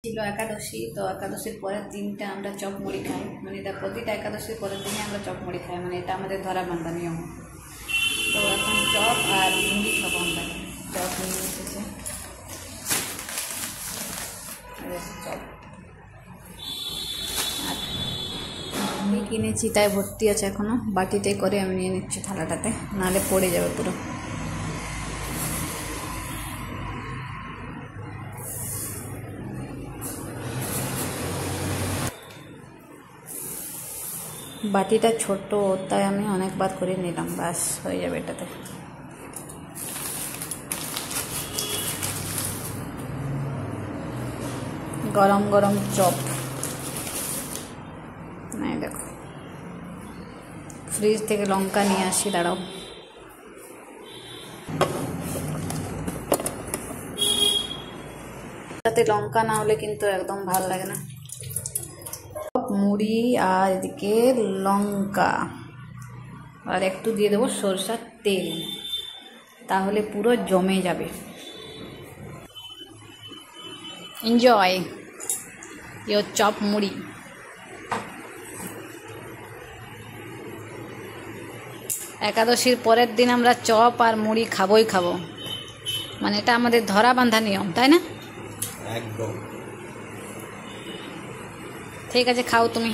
ছিল একাদশী, তো একাদশীর পরের দিনটা আমরা চপ মুড়ি খাই, মানে এটা প্রতিটা একাদশীর পরের দিনে আমরা চপ মুড়ি খাই, মানে এটা আমাদের ধরা বাঁধা নিয়ম। তো এখন চপ আর মুড়ি খাবো আমরা। চপ নিয়ে এসেছে, চপ আর মুড়ি কিনেছি, তাই ভর্তি আছে এখনও। বাটিতে করে আমি নিয়ে নিচ্ছি থালাটাতে, নাহলে পড়ে যাবে পুরো। বাটিটা ছোট, তাই আমি অনেকবার করে নিলাম, ব্যাস হয়ে যাবে এটাতে। গরম গরম চপ, নাই দেখো, ফ্রিজ থেকে লঙ্কা নিয়ে আসি, দাঁড়াও। তাতে লঙ্কা না হলে কিন্তু একদম ভালো লাগে না। মুড়ি আর এদিকে লঙ্কা, আর একটু দিয়ে দেবো সরষের তেল, তাহলে পুরো জমে যাবে। এনজয় ইয়োর চপ মুড়ি। একাদশীর পরের দিন আমরা চপ আর মুড়ি খাবোই খাবো, মানে এটা আমাদের ধরা বাঁধা নিয়ম, তাই না? একদম ঠিক আছে, খাও তুমি।